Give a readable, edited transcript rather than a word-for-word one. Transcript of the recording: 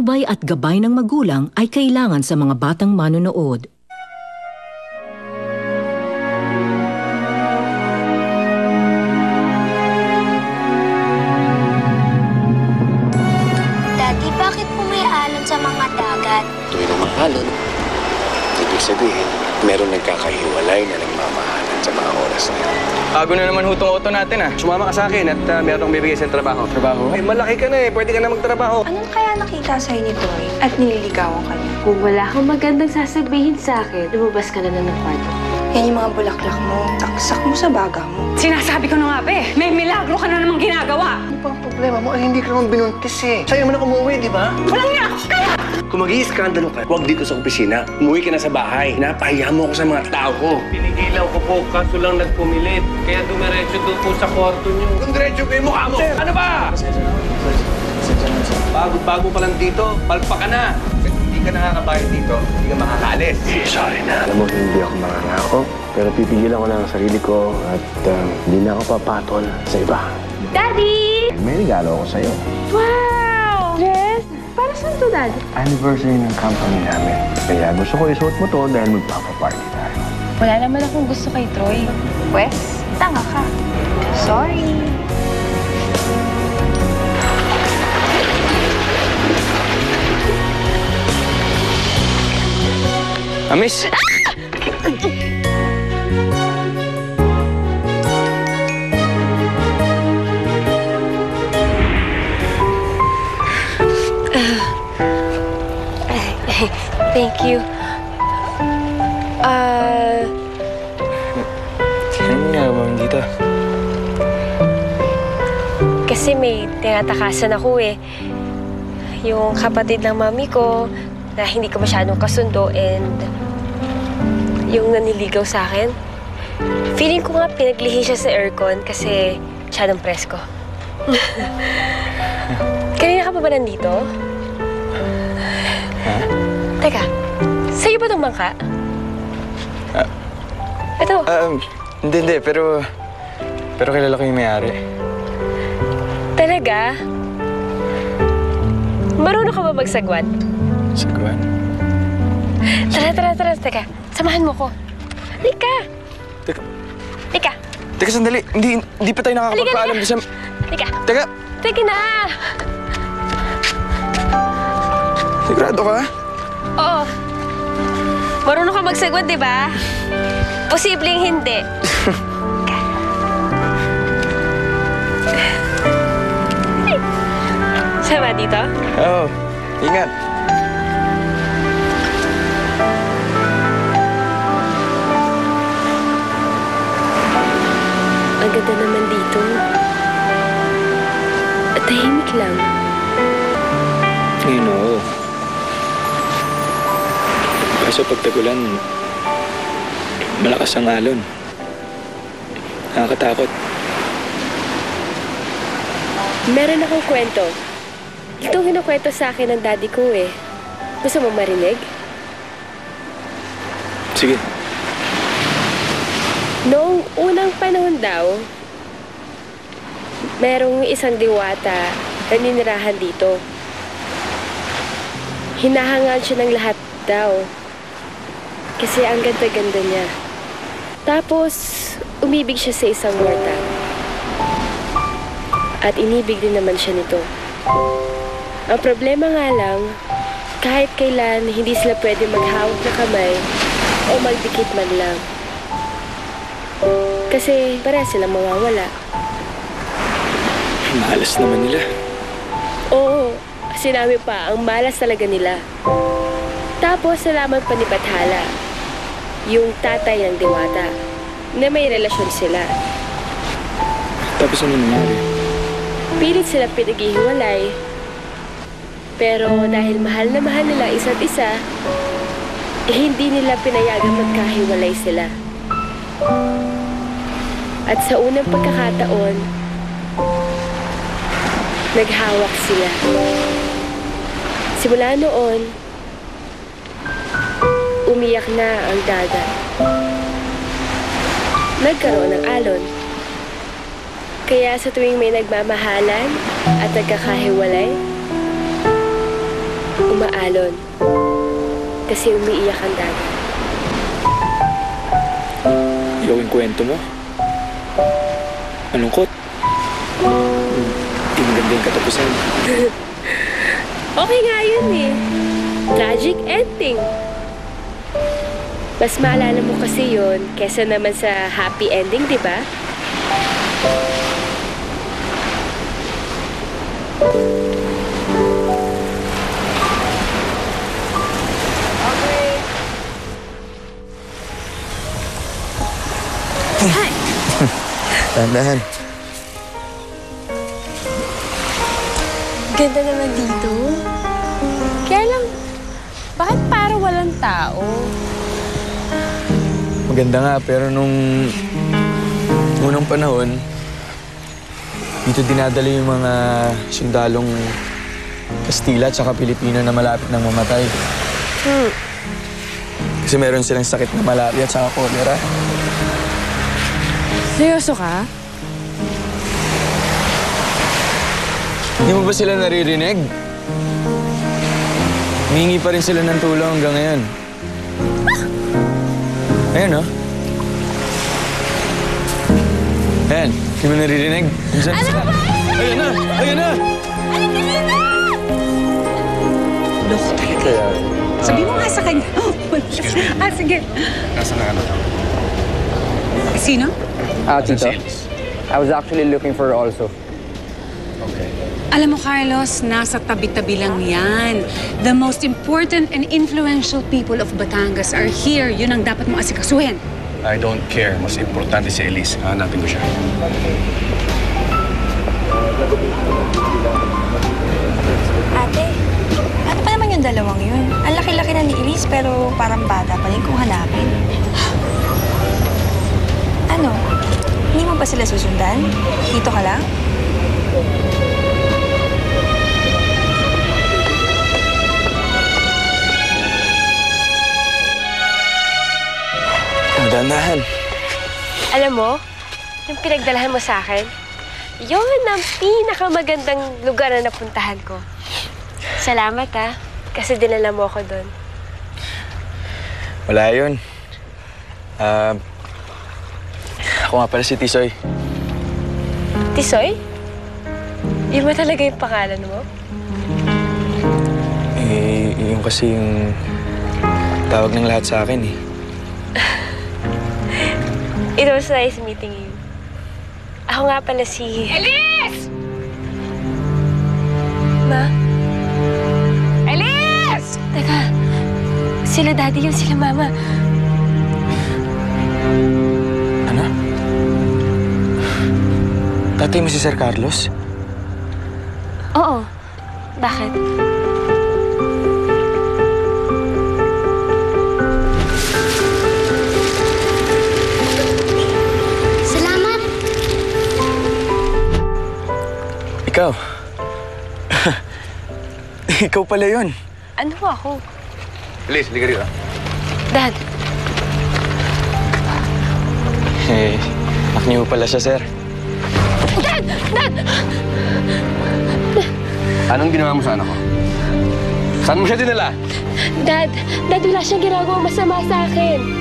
patnubay at gabay ng magulang ay kailangan sa mga batang manonood. Daddy, bakit po may alon sa mga dagat? Tuwing umaalon, ibig sabihin, meron nagkakahiwalay na nagmamahalan sa mga oras na yun. Bago na naman hutong auto natin ah. Sumama ka sa akin at meron akong bibigay sa trabaho. Trabaho? Eh, malaki ka na eh. Pwede ka na magtrabaho. Anong kaya nakita sa'yo ni Troy at nililigawan ka niya? Kung wala kang magandang sasabihin sa akin, lumabas ka na ng kwarto. Yan yung mga bulaklak mo. Taksak mo sa baga mo. Sinasabi ko na nga, be. May milagro ka na namang ginagawa. Ano pa ang problema mo? Ay, hindi ka naman binuntis eh. Sa'yo mo na umuwi, di ba? Walang niya ako. Kaya! Kung mag-iiskandalo ka, huwag dito sa opisina. Umuwi ka na sa bahay. Napahiya mo ako sa mga tao ko. Pinigilan ko po, kaso lang nagpumilit. Kaya dumiretso doon po sa kwarto niyo. Kung diretso ko yung mukha mo! Sir. Ano ba? Bago pa lang dito, palpa ka na. Kung hindi ka nakakabayad dito, hindi ka makakaalis. Sorry na. Alam mo, hindi ako mangangako. Pero pipigilan ko lang ang sarili ko at hindi na ako papatol sa iba. Daddy! May regalo ako sa'yo. Wow! Dress? Para saan to, Dad? Anniversary ng company namin. Kaya gusto ko isuot mo to dahil magpapaparty tayo. Wala naman akong gusto kay Troy. Wes, tanga ka. Sorry. Miss! Thank you. Ano nga naman dito? Kasi may tinatakasan ako eh. Yung kapatid ng mami ko na hindi ko masyadong kasundo and yung naniligaw sa akin. Feeling ko nga pinaglihi siya sa aircon kasi masyadong presko. Kanina ka pa ba nandito? Ha? Teka, sa'yo ba itong bangka? Ito. Hindi, pero kilala ko yung may-ari. Talaga? Marunong ka ba magsagwan? Sagwan? Tara. Teka, samahan mo ko. Halika! Teka. Halika! Teka, sandali. Hindi pa tayo nakakapagpaalam. Halika! Teka! Teka na! Sigurado ka? Oo. Marunong ka magsagwan, di ba? Posibleng hindi. Sama dito? Oo. Ingat. Ang ganda naman dito. At tahimik lang. Ngayon, oo. Kaso pag tagulan, malakas ang alon. Nakakatakot. Meron akong kwento. Itong kinukwento sa akin ng daddy ko eh. Gusto mo marinig? Sige. Noong unang panahon daw, merong isang diwata na ninirahan dito. Hinahangaan siya ng lahat daw. Kasi ang ganda-ganda niya. Tapos, umibig siya sa isang morta. At inibig din naman siya nito. Ang problema nga lang, kahit kailan hindi sila pwede maghawak na kamay o magdikit man lang. Kasi pareha silang mawawala. Malas naman nila. Oo, sinabi pa, ang malas talaga nila. Tapos nalaman pa ni Bathala, yung tatay ng diwata, na may relasyon sila. Tapos ano nangyari? Pilit sila pinaghihiwalay. Pero dahil mahal na mahal nila isa't isa, hindi nila pinayagang magkahiwalay sila. At sa unang pagkakataon, naghawak sila. Simula noon, umiyak na ang dagat. Nagkaroon ng alon. Kaya sa tuwing may nagmamahalan at nagkakahiwalay, umaalon. Kasi umiiyak ang dagat. Yung kwento mo. Malungkot. Hindi maganda yung katapusan. Okay nga yun eh. Tragic ending. Mas maalala mo kasi yun kesa naman sa happy ending, di ba? Dahan-dahan. Ganda naman dito. Kaya lang, bakit parang walang tao? Maganda nga, pero nung unang panahon, dito dinadala yung mga sundalong Kastila at saka Pilipino na malapit nang mamatay. Kasi meron silang sakit na malaria at saka cholera. Seryoso ka? Hindi mo ba sila naririnig? Humingi pa rin sila ng tulong hanggang ngayon. Ayan, oh. Ayan, hindi mo naririnig? Ano ba? Ayan na! Ayan na! Loko talaga. Sabi mo nga sa kanya. Sige. Nasaan na ano? Sino? Tito. I was actually looking for her also. Okay. Alam mo, Carlos, nasa tabi-tabi lang yan. The most important and influential people of Batangas are here. Yun ang dapat mo asikasuhin. I don't care. Mas importante si Elise. Hanapin ko siya. Ate, ano pa naman yung dalawang yun? Ang laki-laki na ni Elise pero parang bata pa rin kung hanapin. Ano? Hindi mo ba sila susundan? Dito ka lang? Dahan-dahan. Alam mo, yung pinagdalahan mo sa akin, yun ang pinakamagandang lugar na napuntahan ko. Salamat ha, kasi dinala mo ako doon. Wala yun. Ako nga pala si Tisoy. Tisoy? Yun ba talaga yung pangalan mo? Yung kasi yung tawag ng lahat sa akin eh. It was nice meeting you. Ako nga pala si... Elise! Ma? Elise! Teka, sila daddy yung sila mama. Ano? Tatay mo si Sir Carlos? Oo. Bakit? Salamat! Ikaw? Ikaw pala yun. Ano ako? Elise, hindi ka rito. Dad, Anak niyo pala siya, Sir. Dad! Dad! Anong ginawa mo sa anak ko? Saan mo siya dinala? Dad, wala siyang ginagawang masama sa akin.